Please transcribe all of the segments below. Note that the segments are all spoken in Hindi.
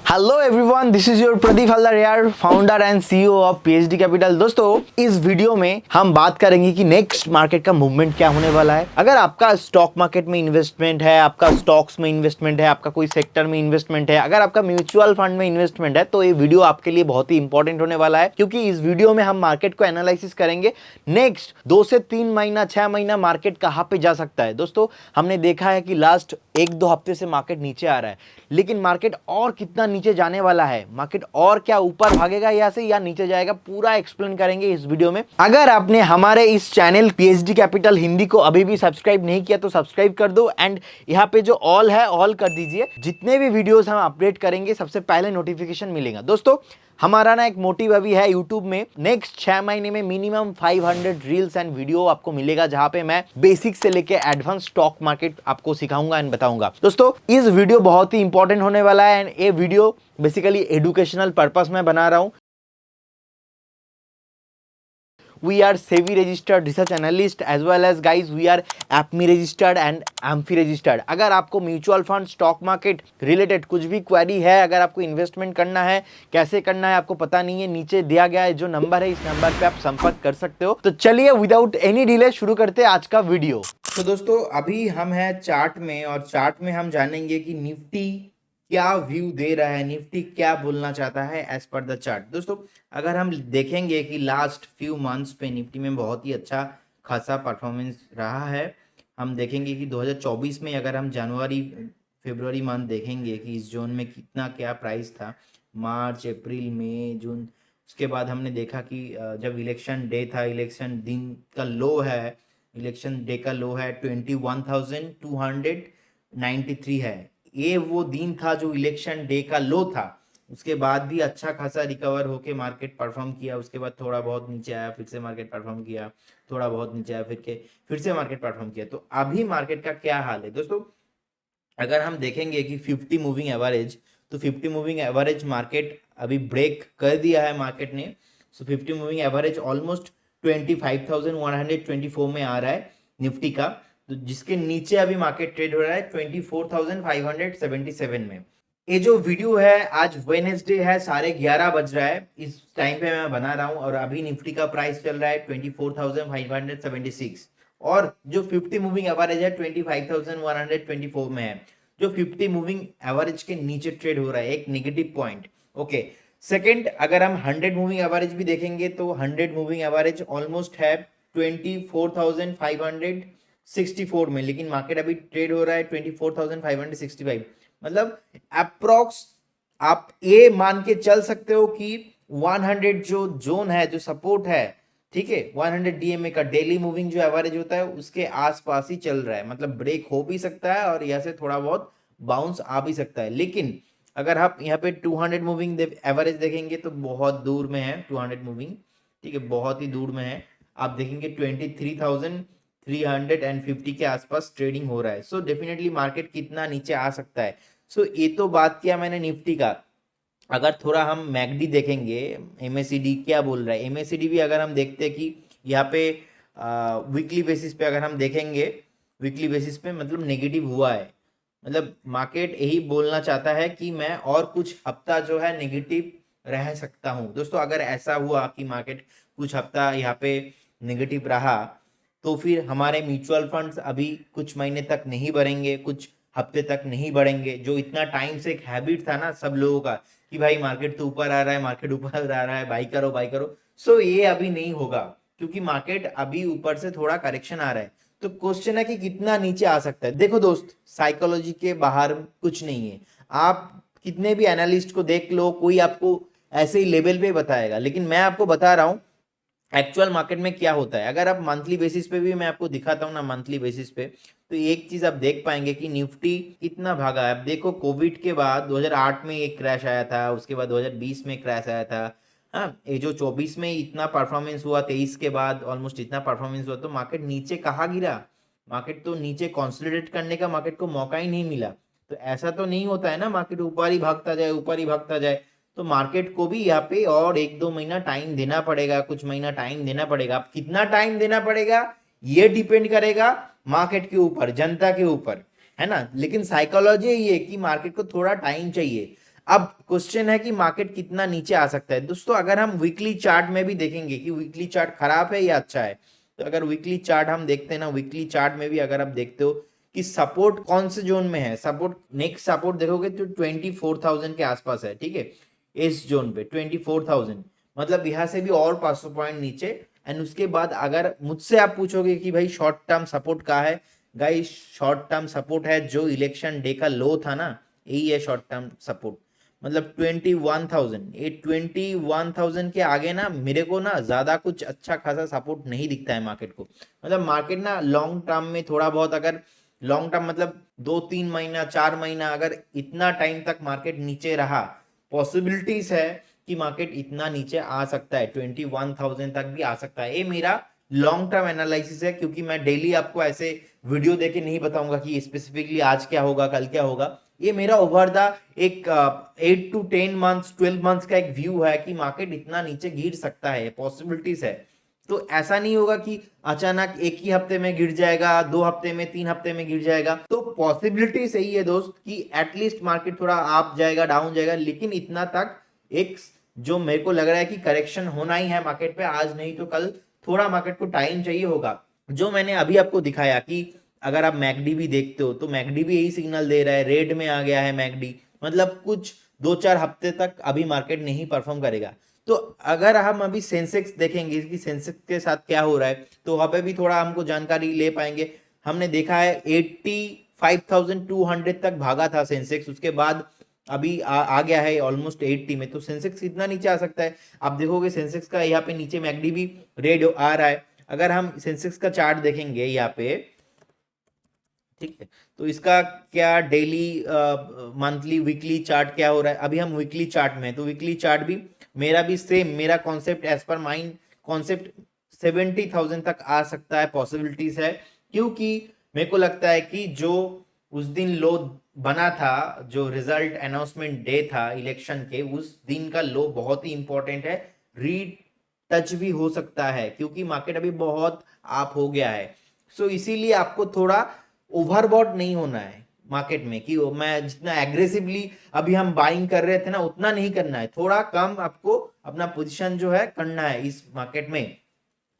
Hello everyone, this is your Pradeep Haldar यार, founder and CEO of PhD Capital. दोस्तों, इस वीडियो में हम बात करेंगे कि नेक्स्ट मार्केट का मूवमेंट क्या होने वाला है। अगर आपका स्टॉक मार्केट में इन्वेस्टमेंट है, आपका स्टॉक्स में इन्वेस्टमेंट है, आपका कोई सेक्टर में इन्वेस्टमेंट है, अगर आपका म्यूचुअल फंड में इन्वेस्टमेंट है, तो ये वीडियो आपके लिए बहुत ही इंपॉर्टेंट होने वाला है, क्योंकि इस वीडियो में हम मार्केट को एनालिसिस करेंगे। नेक्स्ट 2 से 3 महीना, 6 महीना मार्केट कहाँ पे जा सकता है। दोस्तों, हमने देखा है कि लास्ट 1-2 हफ्ते से मार्केट नीचे आ रहा है, लेकिन मार्केट और कितना नीचे जाने वाला है, मार्केट और क्या ऊपर भागेगा यहाँ से या नीचे जाएगा, पूरा एक्सप्लेन करेंगे इस वीडियो में। अगर आपने हमारे इस चैनल पीएचडी कैपिटल हिंदी को अभी भी सब्सक्राइब नहीं किया तो सब्सक्राइब कर दो, एंड यहाँ पे जो ऑल है ऑल कर दीजिए। जितने भी वीडियोस हम अपडेट करेंगे सबसे पहले नोटिफिकेशन मिलेगा। दोस्तों, हमारा ना एक मोटिव अभी है यूट्यूब में, नेक्स्ट 6 महीने में मिनिमम 500 रील्स एंड वीडियो आपको मिलेगा, जहां पे मैं बेसिक से लेके एडवांस स्टॉक मार्केट आपको सिखाऊंगा एंड बताऊंगा। दोस्तों, इस वीडियो बहुत ही इंपॉर्टेंट होने वाला है एंड ये वीडियो बेसिकली एजुकेशनल पर्पस में बना रहा हूं। We are SEBI registered research analyst as well as guys we are APME registered and AMFI registered। अगर आपको mutual fund, stock market related कुछ भी क्वेरी है, अगर आपको इन्वेस्टमेंट करना है, कैसे करना है आपको पता नहीं है, नीचे दिया गया है जो नंबर है, इस नंबर पे आप संपर्क कर सकते हो। तो चलिए विदाउट एनी डिले शुरू करते हैं आज का वीडियो। तो दोस्तों, अभी हम हैं चार्ट में और चार्ट में हम जानेंगे कि निफ्टी क्या व्यू दे रहा है, निफ्टी क्या बोलना चाहता है एज पर द चार्ट। दोस्तों, अगर हम देखेंगे कि लास्ट फ्यू मंथ्स पे निफ्टी में बहुत ही अच्छा खासा परफॉर्मेंस रहा है। हम देखेंगे कि 2024 में अगर हम जनवरी फरवरी मंथ देखेंगे कि इस जोन में कितना क्या प्राइस था, मार्च अप्रैल मई जून, उसके बाद हमने देखा कि जब इलेक्शन डे था, इलेक्शन दिन का लो है, इलेक्शन डे का लो है 21,293 है। ये वो दिन था जो इलेक्शन डे का लो था। उसके बाद भी अच्छा खासा रिकवर होके मार्केट परफॉर्म किया, उसके बाद थोड़ा बहुत नीचे आया, फिर से मार्केट परफॉर्म किया, थोड़ा बहुत नीचे आया, फिर से मार्केट परफॉर्म किया। तो अभी मार्केट का क्या हाल है दोस्तों, अगर हम देखेंगे कि 50 मूविंग एवरेज, तो 50 मूविंग एवरेज मार्केट अभी ब्रेक कर दिया है मार्केट ने। सो 50 मूविंग एवरेज ऑलमोस्ट 25,124 में आ रहा है निफ्टी का, तो जिसके नीचे अभी मार्केट ट्रेड हो रहा है 24,577 में। ये जो वीडियो है आज वेडनेसडे है, 11:30 बज रहा है, इस टाइम पे मैं बना रहा हूँ और अभी निफ्टी का प्राइस चल रहा है 24,576 और जो 50 मूविंग एवरेज है 25,124 में है, जो 50 मूविंग एवरेज के नीचे ट्रेड हो रहा है, एक नेगेटिव पॉइंट। ओके, सेकंड, अगर हम 100 मूविंग एवरेज भी देखेंगे तो 100 मूविंग एवरेज ऑलमोस्ट है 24,564 में, लेकिन मार्केट अभी ट्रेड हो रहा है 24,565। मतलब अप्रोक्स आप ये मान के चल सकते हो कि 100 जो जोन है, जो सपोर्ट है, ठीक है, 100 डीएमए का डेली मूविंग जो एवरेज होता है उसके आसपास ही चल रहा है। मतलब ब्रेक हो भी सकता है और यहाँ से थोड़ा बहुत बाउंस आ भी सकता है, लेकिन अगर आप यहाँ पे 200 मूविंग एवरेज देखेंगे तो बहुत दूर में है 200 मूविंग, ठीक है, बहुत ही दूर में है। आप देखेंगे 23,350 के आसपास ट्रेडिंग हो रहा है। सो डेफिनेटली मार्केट कितना नीचे आ सकता है। सो ये तो बात किया मैंने निफ्टी का। अगर थोड़ा हम मैकडी देखेंगे, एमएसीडी क्या बोल रहा है, एमएसीडी भी अगर हम देखते हैं कि यहाँ पे वीकली बेसिस पे अगर हम देखेंगे, वीकली बेसिस पे मतलब नेगेटिव हुआ है। मतलब मार्केट यही बोलना चाहता है कि मैं और कुछ हफ्ता जो है नेगेटिव रह सकता हूँ। दोस्तों, अगर ऐसा हुआ कि मार्केट कुछ हफ्ता यहाँ पे नेगेटिव रहा, तो फिर हमारे म्यूचुअल फंड्स अभी कुछ महीने तक नहीं बढ़ेंगे, कुछ हफ्ते तक नहीं बढ़ेंगे। जो इतना टाइम से एक हैबिट था ना सब लोगों का कि भाई मार्केट तो ऊपर आ रहा है, मार्केट ऊपर आ रहा है, बाई करो बाई करो, सो ये अभी नहीं होगा, क्योंकि मार्केट अभी ऊपर से थोड़ा करेक्शन आ रहा है। तो क्वेश्चन है कि कितना नीचे आ सकता है। देखो दोस्त, साइकोलॉजी के बाहर कुछ नहीं है। आप कितने भी एनालिस्ट को देख लो, कोई आपको ऐसे ही लेवल पे बताएगा, लेकिन मैं आपको बता रहा हूँ एक्चुअल मार्केट में क्या होता है। अगर आप मंथली बेसिस पे भी मैं आपको दिखाता हूँ ना, मंथली बेसिस पे, तो एक चीज आप देख पाएंगे कि निफ्टी कितना भागा है। अब देखो, कोविड के बाद 2008 में एक क्रैश आया था, उसके बाद 2020 में क्रैश आया था। हाँ, ये जो 24 में इतना परफॉर्मेंस हुआ, 23 के बाद ऑलमोस्ट इतना परफॉर्मेंस हुआ, तो मार्केट नीचे कहाँ गिरा, मार्केट तो नीचे कॉन्सोलिडेट करने का मार्केट को मौका ही नहीं मिला। तो ऐसा तो नहीं होता है ना, मार्केट ऊपर ही भागता जाए, ऊपर ही भागता जाए। तो मार्केट को भी यहाँ पे और 1-2 महीना टाइम देना पड़ेगा, कुछ महीना टाइम देना पड़ेगा। अब कितना टाइम देना पड़ेगा ये डिपेंड करेगा मार्केट के ऊपर, जनता के ऊपर, है ना। लेकिन साइकोलॉजी ये है कि मार्केट को थोड़ा टाइम चाहिए। अब क्वेश्चन है कि मार्केट कितना नीचे आ सकता है। दोस्तों अगर हम वीकली चार्ट में भी देखेंगे कि वीकली चार्ट खराब है या अच्छा है, तो अगर वीकली चार्ट हम देखते हैं ना, वीकली चार्ट में भी अगर आप देखते हो कि सपोर्ट कौन से जोन में है, सपोर्ट नेक्स्ट सपोर्ट देखोगे तो 24,000 के आसपास है, ठीक है, इस जोन पे 24,000, मतलब यहाँ से भी और 500 पॉइंट नीचे। एंड उसके बाद अगर मुझसे आप पूछोगे कि भाई शॉर्ट टर्म सपोर्ट कहाँ है, गाइस शॉर्ट टर्म सपोर्ट है जो इलेक्शन डे का लो था ना, यही है शॉर्ट टर्म सपोर्ट, मतलब 21,000। ये 21,000 के आगे ना मेरे को ना ज्यादा कुछ अच्छा खासा सपोर्ट नहीं दिखता है मार्केट को। मतलब मार्केट ना लॉन्ग टर्म में थोड़ा बहुत, अगर लॉन्ग टर्म मतलब 2-3 महीना 4 महीना, अगर इतना टाइम तक मार्केट नीचे रहा, पॉसिबिलिटीज है कि मार्केट इतना नीचे आ सकता है, 21,000 तक भी आ सकता है। ये मेरा लॉन्ग टर्म एनालिसिस है, क्योंकि मैं डेली आपको ऐसे वीडियो देके नहीं बताऊंगा कि स्पेसिफिकली आज क्या होगा कल क्या होगा। ये मेरा ओवर द एक 8 to 10 months 12 months का एक व्यू है कि मार्केट इतना नीचे गिर सकता है, पॉसिबिलिटीज है। तो ऐसा नहीं होगा कि अचानक एक ही हफ्ते में गिर जाएगा, 2 हफ्ते में 3 हफ्ते में गिर जाएगा। तो पॉसिबिलिटी सही है दोस्त कि एटलीस्ट मार्केट थोड़ा अप जाएगा डाउन जाएगा, लेकिन इतना तक एक जो मेरे को लग रहा है कि करेक्शन होना ही है मार्केट पे, आज नहीं तो कल थोड़ा मार्केट को टाइम चाहिए होगा। जो मैंने अभी आपको दिखाया कि अगर आप मैकडी भी देखते हो तो मैकडी भी यही सिग्नल दे रहा है, रेड में आ गया है मैकडी, मतलब कुछ 2-4 हफ्ते तक अभी मार्केट नहीं परफॉर्म करेगा। तो अगर हम अभी सेंसेक्स देखेंगे कि सेंसेक्स के साथ क्या हो रहा है, तो वहां पे भी थोड़ा हमको जानकारी ले पाएंगे। हमने देखा है 85,200 तक भागा था सेंसेक्स, उसके बाद अभी आ गया है ऑलमोस्ट 80 में। तो सेंसेक्स कितना नीचे आ सकता है आप देखोगे, सेंसेक्स का यहाँ पे नीचे मैकडी भी रेड आ रहा है। अगर हम सेंसेक्स का चार्ट देखेंगे यहाँ पे, ठीक है, तो इसका क्या डेली मंथली वीकली चार्ट क्या हो रहा है, अभी हम वीकली चार्ट में, तो वीकली चार्ट भी मेरा भी सेम, मेरा concept as per mind concept 70,000 तक आ सकता है, पॉसिबिलिटीज है। क्योंकि मेरे को लगता है कि जो उस दिन लो बना था, जो रिजल्ट अनाउंसमेंट डे था इलेक्शन के, उस दिन का लो बहुत ही इंपॉर्टेंट है, री टच भी हो सकता है, क्योंकि मार्केट अभी बहुत आप हो गया है। सो इसीलिए आपको थोड़ा ओवरबॉट नहीं होना है मार्केट में, कि मैं जितना एग्रेसिवली अभी हम बाइंग कर रहे थे ना उतना नहीं करना है, थोड़ा कम आपको अपना पोजीशन जो है करना है इस मार्केट में।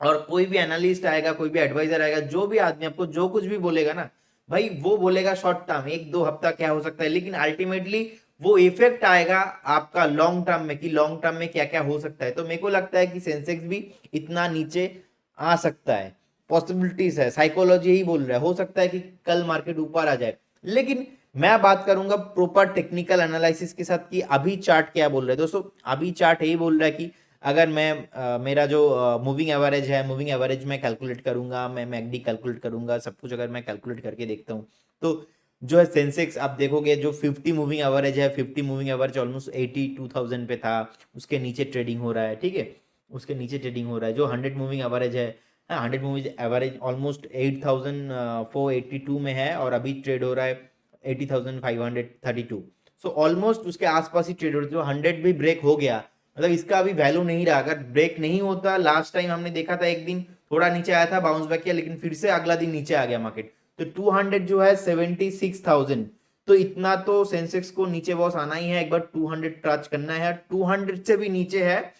और कोई भी एनालिस्ट आएगा, कोई भी एडवाइजर आएगा, जो भी आदमी आपको जो कुछ भी बोलेगा ना भाई, वो बोलेगा शॉर्ट टर्म 1-2 हफ्ता क्या हो सकता है, लेकिन अल्टीमेटली वो इफेक्ट आएगा आपका लॉन्ग टर्म में, कि लॉन्ग टर्म में क्या क्या हो सकता है। तो मेरे को लगता है कि सेंसेक्स भी इतना नीचे आ सकता है, पॉसिबिलिटीज है, साइकोलॉजी ही बोल रहा है, हो सकता है कि कल मार्केट ऊपर आ जाए। लेकिन मैं बात करूंगा प्रॉपर टेक्निकल एनालिसिस के साथ कि अभी चार्ट क्या बोल रहा है। दोस्तों अभी चार्ट यही बोल रहा है कि अगर मैं मेरा जो मूविंग एवरेज है, मूविंग एवरेज मैं कैलकुलेट करूंगा, मैं मैकडी कैलकुलेट करूंगा, सब कुछ अगर मैं कैलकुलेट करके देखता हूँ, तो जो है सेंसेक्स आप देखोगे जो 50 मूविंग एवरेज है, 50 मूविंग एवरेज ऑलमोस्ट 82,000 पे था, उसके नीचे ट्रेडिंग हो रहा है, ठीक है, उसके नीचे ट्रेडिंग हो रहा है। जो 100 मूविंग एवरेज है, 100 मूविंग एवरेज ऑलमोस्ट 8,482 में है, और अभी ट्रेड हो रहा है 80,532। सो ऑलमोस्ट उसके आसपास ही ट्रेड हो रहा है। जो 100 भी ब्रेक हो गया, मतलब इसका अभी वैल्यू नहीं रहा। अगर ब्रेक नहीं होता, लास्ट टाइम हमने देखा था एक दिन थोड़ा नीचे आया था, बाउंस बैक किया, लेकिन फिर से अगला दिन नीचे आ गया मार्केट। तो 200 जो है 76,000, तो इतना तो सेंसेक्स को नीचे बॉस आना ही है, एक बार 200 टच करना है। 200 से भी नीचे है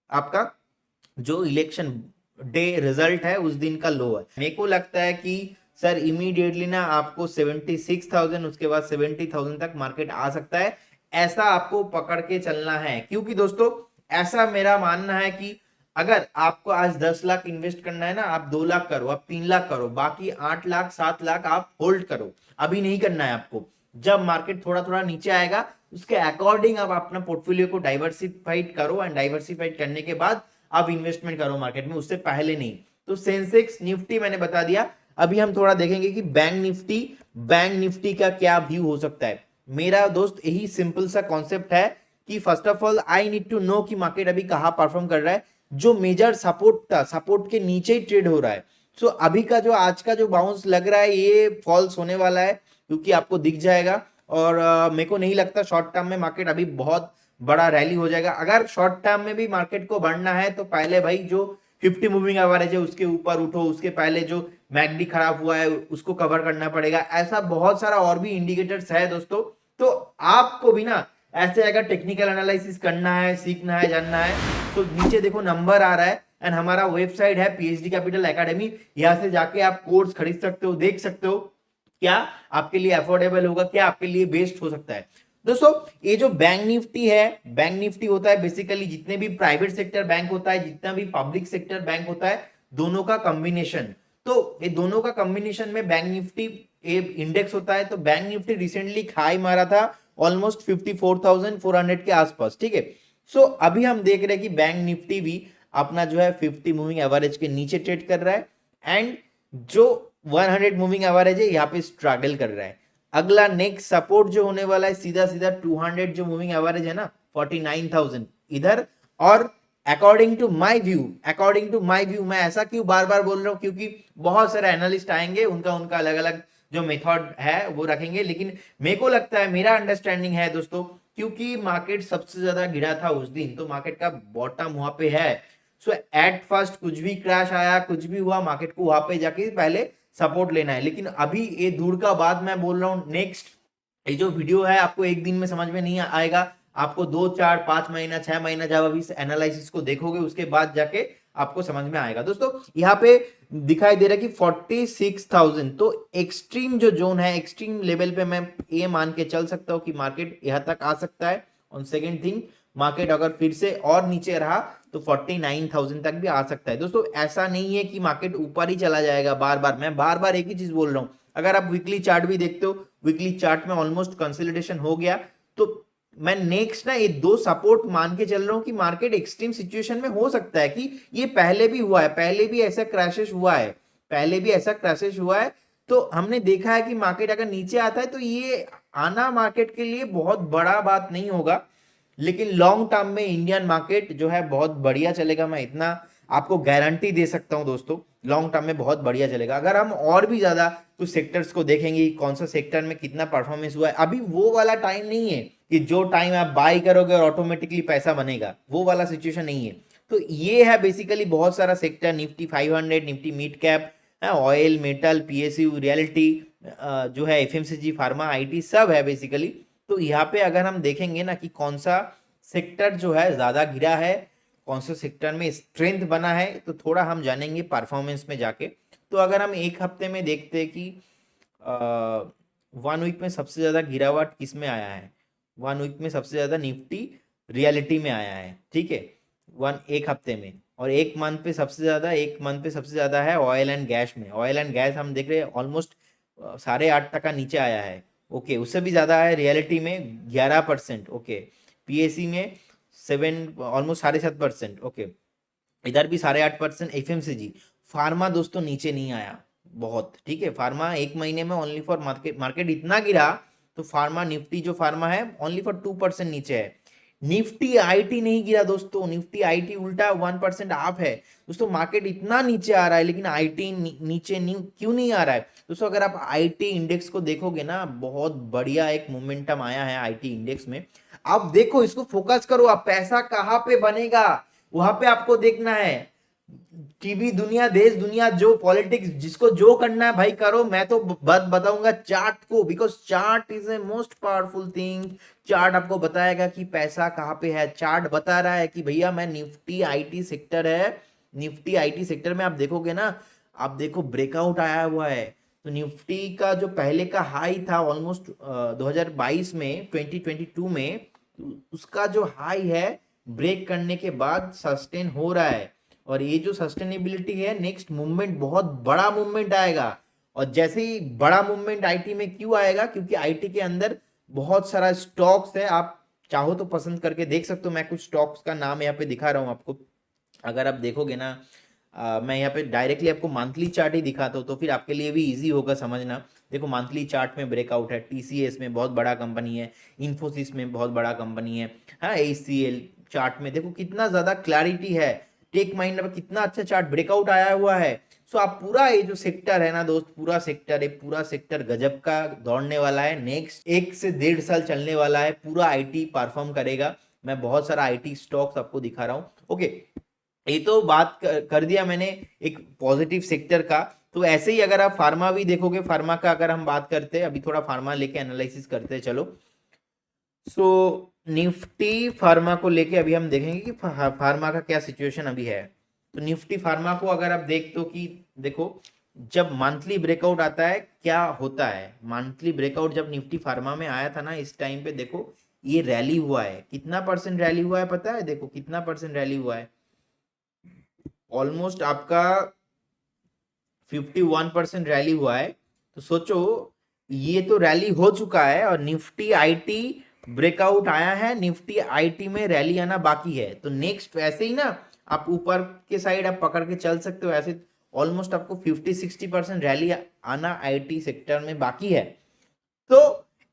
आपका जो इलेक्शन डे रिजल्ट है उस दिन का लो है। मेरे को लगता है कि सर इमीडिएटली ना आपको 76,000, उसके बाद 70,000 तक मार्केट आ सकता है, ऐसा आपको पकड़ के चलना है। क्योंकि दोस्तों ऐसा मेरा मानना है कि अगर आपको आज 10 लाख इन्वेस्ट करना है ना, आप 2 लाख करो, आप 3 लाख करो, बाकी 8 लाख 7 लाख आप होल्ड करो, अभी नहीं करना है आपको। जब मार्केट थोड़ा थोड़ा नीचे आएगा उसके अकॉर्डिंग आप अपना पोर्टफोलियो को डाइवर्सिफाइड करो, एंड डाइवर्सिफाइड करने के बाद आप इन्वेस्टमेंट करो मार्केट में, उससे पहले नहीं। तो सेंसेक्स निफ्टी मैंने बता दिया। अभी हम थोड़ा देखेंगे कि बैंक निफ्टी का क्या व्यू हो सकता है। मेरा दोस्त यही सिंपल सा कॉन्सेप्ट है कि first of all I need to know कि मार्केट अभी कहां परफॉर्म कर रहा है। जो मेजर सपोर्ट था, सपोर्ट के नीचे ही ट्रेड हो रहा है। सो अभी का जो आज का जो बाउंस लग रहा है ये फॉल्स होने वाला है, क्योंकि आपको दिख जाएगा। और मेरे को नहीं लगता शॉर्ट टर्म में मार्केट अभी बहुत बड़ा रैली हो जाएगा। अगर शॉर्ट टर्म में भी मार्केट को बढ़ना है तो पहले भाई जो 50 मूविंग एवरेज है उसके ऊपर उठो, उसके पहले जो मैकडी खराब हुआ है उसको कवर करना पड़ेगा। ऐसा बहुत सारा और भी इंडिकेटर्स है दोस्तों। तो आपको भी ना ऐसे अगर टेक्निकल एनालिसिस करना है, सीखना है, जानना है, तो नीचे देखो नंबर आ रहा है एंड हमारा वेबसाइट है PhD कैपिटल एकेडमी। यहाँ से जाके आप कोर्स खरीद सकते हो, देख सकते हो क्या आपके लिए अफोर्डेबल होगा, क्या आपके लिए बेस्ट हो सकता है। दोस्तों ये जो बैंक निफ्टी है, बैंक निफ्टी होता है बेसिकली जितने भी प्राइवेट सेक्टर बैंक होता है, जितना भी पब्लिक सेक्टर बैंक होता है, दोनों का कॉम्बिनेशन। तो ये दोनों का कॉम्बिनेशन में बैंक निफ्टी इंडेक्स होता है। तो बैंक निफ्टी रिसेंटली हाई मारा था ऑलमोस्ट 54,400 के आसपास, ठीक है। सो अभी हम देख रहे हैं कि बैंक निफ्टी भी अपना जो है 50 मूविंग एवरेज के नीचे ट्रेड कर रहा है एंड जो 100 मूविंग एवरेज है यहाँ पे स्ट्रगल कर रहा है। अगला नेक्स्ट सपोर्ट जो होने वाला है सीधा सीधा 200 जो मूविंग एवरेज है ना 49,000 इधर। और अकॉर्डिंग टू माय व्यू मैं ऐसा क्यों बार बार बोल रहा हूं, क्योंकि बहुत सारे एनालिस्ट आएंगे, उनका उनका अलग अलग जो मेथड है वो रखेंगे, लेकिन मेरे को लगता है, मेरा अंडरस्टैंडिंग है दोस्तों, क्योंकि मार्केट सबसे ज्यादा गिरा था उस दिन, तो मार्केट का बॉटम वहां पे है। सो एट फर्स्ट कुछ भी क्रैश आया, कुछ भी हुआ, मार्केट को वहां पे जाके पहले सपोर्ट लेना है। लेकिन अभी ये दूर का बाद मैं बोल रहा हूँ, नेक्स्ट ये जो वीडियो है आपको एक दिन में समझ में नहीं आएगा, आपको 2 4 5 महीना 6 महीना जब अभी एनालिसिस को देखोगे उसके बाद जाके आपको समझ में आएगा। दोस्तों यहाँ पे दिखाई दे रहा है कि 46,000, तो एक्सट्रीम जो जोन है, एक्सट्रीम लेवल पे मैं ये मान के चल सकता हूँ कि मार्केट यहाँ तक आ सकता है। और सेकेंड थिंग, मार्केट अगर फिर से और नीचे रहा तो 49,000 तक भी आ सकता है। दोस्तों ऐसा नहीं है कि मार्केट ऊपर ही चला जाएगा बार बार, मैं बार बार एक ही चीज बोल रहा हूँ। अगर आप वीकली चार्ट भी देखते हो, वीकली चार्ट में ऑलमोस्ट कंसोलिडेशन हो गया, तो मैं नेक्स्ट ना ये दो सपोर्ट मान के चल रहा हूं कि मार्केट एक्सट्रीम सिचुएशन में हो सकता है, कि ये पहले भी हुआ है, पहले भी ऐसा क्रैशेस हुआ है, पहले भी ऐसा क्रैशेस हुआ है। तो हमने देखा है कि मार्केट अगर नीचे आता है तो ये आना मार्केट के लिए बहुत बड़ा बात नहीं होगा, लेकिन लॉन्ग टर्म में इंडियन मार्केट जो है बहुत बढ़िया चलेगा, मैं इतना आपको गारंटी दे सकता हूं दोस्तों, लॉन्ग टर्म में बहुत बढ़िया चलेगा। अगर हम और भी ज्यादा कुछ सेक्टर्स को देखेंगे, कौन सा सेक्टर में कितना परफॉर्मेंस हुआ है, अभी वो वाला टाइम नहीं है कि जो टाइम आप बाई करोगे और ऑटोमेटिकली पैसा बनेगा, वो वाला सिचुएशन नहीं है। तो ये है बेसिकली बहुत सारा sector, Nifty 500, Nifty mid cap, oil, metal, PSU, reality, जो है FMCG, फार्मा, IT सब है बेसिकली। तो यहाँ पे अगर हम देखेंगे ना कि कौन सा सेक्टर जो है ज्यादा गिरा है, कौन सा सेक्टर में स्ट्रेंथ बना है, तो थोड़ा हम जानेंगे परफॉर्मेंस में जाके। तो अगर हम एक हफ्ते में देखते हैं कि 1 वीक में सबसे ज्यादा गिरावट किस में आया है, 1 वीक में सबसे ज्यादा निफ्टी रियलिटी में आया है, ठीक है, एक हफ्ते में। और एक मंथ पे सबसे ज्यादा है ऑयल एंड गैस में। ऑयल एंड गैस हम देख रहे हैं ऑलमोस्ट 8.5% नीचे आया है, ओके। उससे भी ज्यादा है रियलिटी में 11%, ओके। PSE में 7, ऑलमोस्ट 7.5%, ओके। इधर भी 8.5%। FMCG, फार्मा दोस्तों नीचे नहीं आया बहुत, ठीक है। फार्मा एक महीने में ओनली फॉर मार्केट इतना गिरा, तो फार्मा निफ्टी जो फार्मा है ओनली फॉर 2% नीचे है। निफ्टी IT नहीं गिरा दोस्तों, निफ्टी IT उल्टा 1% आप है। दोस्तों मार्केट इतना नीचे आ रहा है, लेकिन IT नीचे क्यों नहीं आ रहा है दोस्तों? अगर आप IT इंडेक्स को देखोगे ना, बहुत बढ़िया एक मोमेंटम आया है IT इंडेक्स में। आप देखो, इसको फोकस करो, आप पैसा कहाँ पे बनेगा वहां पे आपको देखना है। टीवी दुनिया, देश दुनिया, जो पॉलिटिक्स, जिसको जो करना है भाई करो, मैं तो बात बताऊंगा चार्ट को, because chart is a most powerful thing. Chart आपको बताएगा कि पैसा कहाँ पे है। चार्ट बता रहा है कि भैया मैं निफ्टी IT सेक्टर है, निफ्टी IT सेक्टर में आप देखोगे ना, आप देखो ब्रेकआउट आया हुआ है। तो निफ्टी का जो पहले का हाई था ऑलमोस्ट 2022 में, 2022 में, तो उसका जो हाई है ब्रेक करने के बाद सस्टेन हो रहा है। और ये जो सस्टेनेबिलिटी है, नेक्स्ट मूवमेंट बहुत बड़ा मूवमेंट आएगा। और जैसे ही बड़ा मूवमेंट IT में क्यों आएगा, क्योंकि IT के अंदर बहुत सारा स्टॉक्स है, आप चाहो तो पसंद करके देख सकते हो। मैं कुछ स्टॉक्स का नाम यहाँ पे दिखा रहा हूँ आपको, अगर आप देखोगे ना, मैं यहाँ पे डायरेक्टली आपको मंथली चार्ट ही दिखाता हूँ, तो फिर आपके लिए भी इजी होगा समझना। देखो मंथली चार्ट में ब्रेकआउट है, TCS में बहुत बड़ा कंपनी है, इन्फोसिस में बहुत बड़ा कंपनी है, हाँ, ACL चार्ट में देखो कितना ज्यादा क्लैरिटी है। टेक महिंद्रा में कितना अच्छा चार्ट ब्रेकआउट आया हुआ है। सो आप पूरा ये जो सेक्टर है ना दोस्त, पूरा सेक्टर गजब का दौड़ने वाला है, नेक्स्ट 1 से 1.5 साल चलने वाला है, पूरा IT परफॉर्म करेगा। मैं बहुत सारा IT स्टॉक्स आपको दिखा रहा हूँ, ओके। ये तो बात कर दिया मैंने एक पॉजिटिव सेक्टर का। तो ऐसे ही अगर आप फार्मा भी देखोगे, फार्मा का अगर हम बात करते हैं, अभी थोड़ा फार्मा लेके एनालिसिस करते हैं, चलो। सो निफ्टी फार्मा को लेके अभी हम देखेंगे कि फार्मा का क्या सिचुएशन अभी है। तो निफ्टी फार्मा को अगर आप देख तो कि देखो, जब मंथली ब्रेकआउट आता है क्या होता है, मंथली ब्रेकआउट जब निफ्टी फार्मा में आया था ना, इस टाइम पे देखो ये रैली हुआ है, कितना परसेंट रैली हुआ है पता है, देखो कितना परसेंट रैली हुआ है, ऑलमोस्ट आपका 51% रैली हुआ है। तो सोचो ये तो रैली हो चुका है और निफ्टी आईटी ब्रेकआउट आया है, निफ्टी आईटी में रैली आना बाकी है। तो नेक्स्ट ऐसे ही ना आप ऊपर के साइड आप पकड़ के चल सकते हो, ऐसे ऑलमोस्ट आपको 50-60% रैली आना आईटी सेक्टर में बाकी है। तो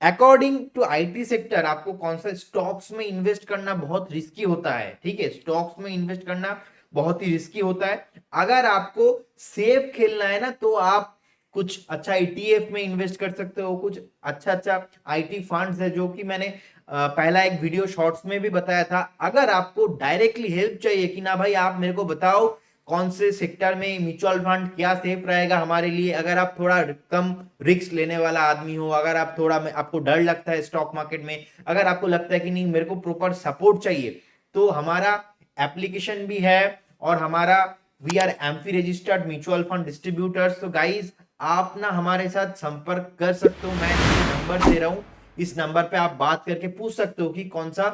अकॉर्डिंग टू आईटी सेक्टर आपको कौन सा स्टॉक्स में इन्वेस्ट करना बहुत रिस्की होता है, ठीक है, स्टॉक्स में इन्वेस्ट करना बहुत ही रिस्की होता है। अगर आपको सेफ खेलना है ना तो आप कुछ अच्छा ईटीएफ में इन्वेस्ट कर सकते हो, कुछ अच्छा अच्छा आईटी फंड्स है, जो कि मैंने पहला एक वीडियो शॉर्ट्स में भी बताया था। अगर आपको डायरेक्टली हेल्प चाहिए कि ना भाई आप मेरे को बताओ कौन से सेक्टर में म्यूचुअल फंड क्या सेफ रहेगा हमारे लिए, अगर आप थोड़ा कम रिस्क लेने वाला आदमी हो, अगर आप थोड़ा आपको डर लगता है स्टॉक मार्केट में, अगर आपको लगता है कि नहीं मेरे को प्रॉपर सपोर्ट चाहिए, तो हमारा एप्लीकेशन भी है और हमारा we are AMFI registered mutual fund distributors. तो गाइज आप ना हमारे साथ संपर्क कर सकते हो, मैं नंबर दे रहा हूं, इस नंबर पे आप बात करके पूछ सकते हो कि कौन सा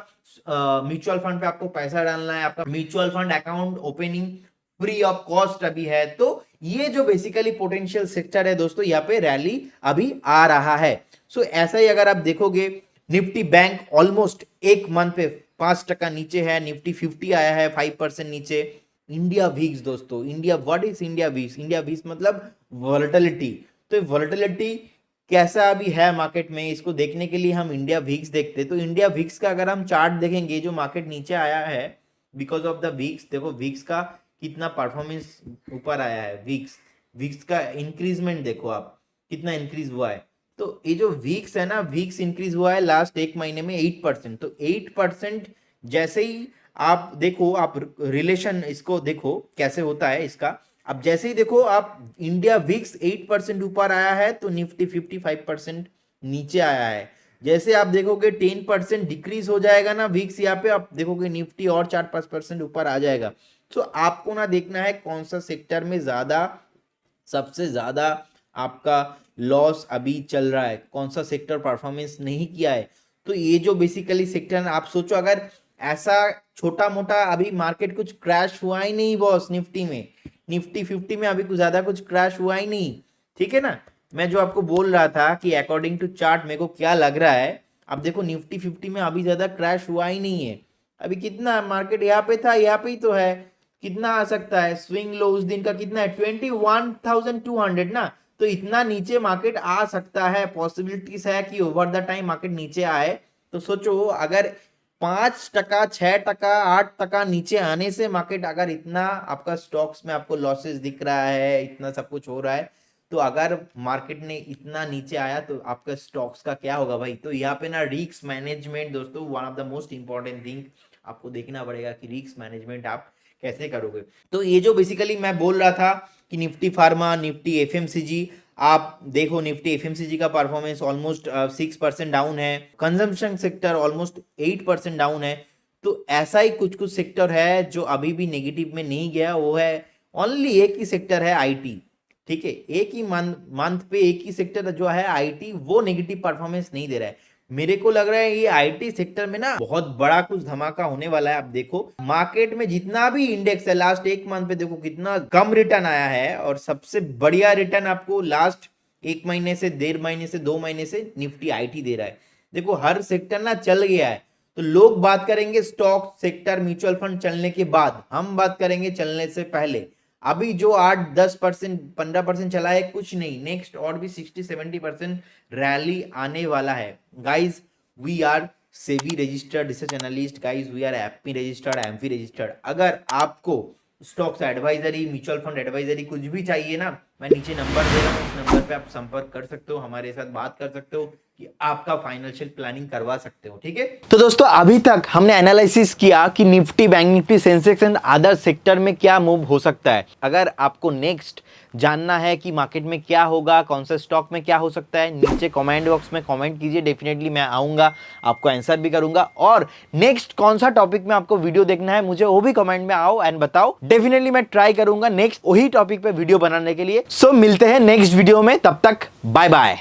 म्यूचुअल फंड पे आपको पैसा डालना है। आपका mutual fund account opening free of cost अभी है। तो ये जो बेसिकली पोटेंशियल सेक्टर है दोस्तों, यहाँ पे रैली अभी आ रहा है। सो ऐसा ही अगर आप देखोगे, निफ्टी बैंक ऑलमोस्ट एक मंथ पे 5% नीचे है, निफ्टी 50 आया है 5% नीचे। इंडिया वीक्स दोस्तों, India what is India weeks, India weeks मतलब वॉलेटिलिटी। तो वॉलेटिलिटी कैसा अभी है मार्केट में, इसको देखने के लिए हम इंडिया वीक्स देखते हैं। तो इंडिया वीक्स का अगर हम चार्ट देखेंगे, जो मार्केट नीचे आया है बिकॉज ऑफ द वीक्स, देखो वीक्स का कितना परफॉर्मेंस ऊपर आया है, वीक्स वीक्स का इंक्रीजमेंट देखो आप कितना इंक्रीज हुआ है। तो ये जो वीक्स है ना, वीक्स इंक्रीज हुआ है लास्ट एक महीने में 8%। तो 8% जैसे ही आप देखो, आप रिलेशन इसको देखो कैसे होता है इसका। अब जैसे ही देखो आप इंडिया विक्स 8% ऊपर आया है तो निफ्टी 55% नीचे आया है। जैसे आप देखोगे 10% डिक्रीज हो जाएगा ना विक्स, यहाँ पे आप देखोगे निफ्टी और 4-5% ऊपर आ जाएगा। तो आपको ना देखना है कौन सा सेक्टर में ज्यादा सबसे ज्यादा आपका लॉस अभी चल रहा है, कौन सा सेक्टर परफॉर्मेंस नहीं किया है। तो ये जो बेसिकली सेक्टर आप सोचो, अगर ऐसा छोटा मोटा अभी मार्केट कुछ क्रैश हुआ ही नहीं बॉस, निफ्टी में निफ्टी 50 में अभी कुछ ज्यादा कुछ क्रैश हुआ ही नहीं, ठीक है ना। मैं जो आपको बोल रहा था कि अकॉर्डिंग टू चार्ट मेरे को क्या लग रहा है, अब देखो निफ्टी 50 में अभी ज्यादा क्रैश हुआ ही नहीं है। अभी कितना मार्केट यहाँ पे था, यहाँ पे ही तो है, कितना आ सकता है स्विंग लो उस दिन का कितना है 21,200 ना। तो इतना नीचे मार्केट आ सकता है, पॉसिबिलिटीज है कि ओवर द टाइम मार्केट नीचे आए। तो सोचो अगर 5%, 6%, 8% नीचे आने से मार्केट, अगर इतना आपका स्टॉक्स में आपको लॉसेस दिख रहा है, इतना सब कुछ हो रहा है, तो अगर मार्केट ने इतना नीचे आया तो आपका स्टॉक्स का क्या होगा भाई। तो यहाँ पे ना रिस्क मैनेजमेंट दोस्तों one of the most important thing आपको देखना पड़ेगा कि रिस्क मैनेजमेंट आप कैसे करोगे। तो ये जो बेसिकली मैं बोल रहा था कि निफ्टी फार्मा, निफ्टी एफएमसीजी, आप देखो निफ्टी एफएमसीजी का परफॉर्मेंस ऑलमोस्ट 6% डाउन है, कंजम्पशन सेक्टर ऑलमोस्ट 8% डाउन है। तो ऐसा ही कुछ कुछ सेक्टर है जो अभी भी नेगेटिव में नहीं गया, वो है ओनली एक ही सेक्टर है आईटी, ठीक है, एक ही मंथ पे एक ही सेक्टर जो है आईटी, वो नेगेटिव परफॉर्मेंस नहीं दे रहा है। मेरे को लग रहा है ये आईटी सेक्टर में ना बहुत बड़ा कुछ धमाका होने वाला है। आप देखो मार्केट में जितना भी इंडेक्स है लास्ट एक मंथ पे देखो कितना कम रिटर्न आया है, और सबसे बढ़िया रिटर्न आपको लास्ट एक महीने से, 1.5 महीने से, 2 महीने से निफ्टी आईटी दे रहा है। देखो हर सेक्टर ना चल गया है। तो लोग बात करेंगे स्टॉक सेक्टर म्यूचुअल फंड चलने के बाद, हम बात करेंगे चलने से पहले। अभी जो 8-10%, 15% चला है कुछ नहीं, नेक्स्ट और भी 60-70% रैली आने वाला है। Guys we are SEBI registered research analyst, guys we are AP registered, AMFI registered. अगर आपको stocks advisory, mutual fund advisory कुछ भी चाहिए ना, मैं नीचे नंबर दे रहा हूँ, उस नंबर पे आप संपर्क कर सकते हो, हमारे साथ बात कर सकते हो, कि आपका फाइनेंशियल प्लानिंग करवा सकते हो। ठीक है, तो दोस्तों अभी तक हमने एनालिसिस किया कि Nifty, bank Nifty, Sensex and other sector में क्या मूव हो सकता है। अगर आपको नेक्स्ट जानना है कि मार्केट में क्या होगा, कौन से स्टॉक में क्या हो सकता है, नीचे कमेंट बॉक्स में कमेंट कीजिए, डेफिनेटली मैं आऊंगा, आपको आंसर भी करूंगा। और नेक्स्ट कौन सा टॉपिक में आपको वीडियो देखना है मुझे वो भी कमेंट में आओ एंड बताओ, डेफिनेटली मैं ट्राई करूंगा नेक्स्ट वही टॉपिक पे वीडियो बनाने के लिए। सो मिलते हैं नेक्स्ट वीडियो में, तब तक बाय बाय।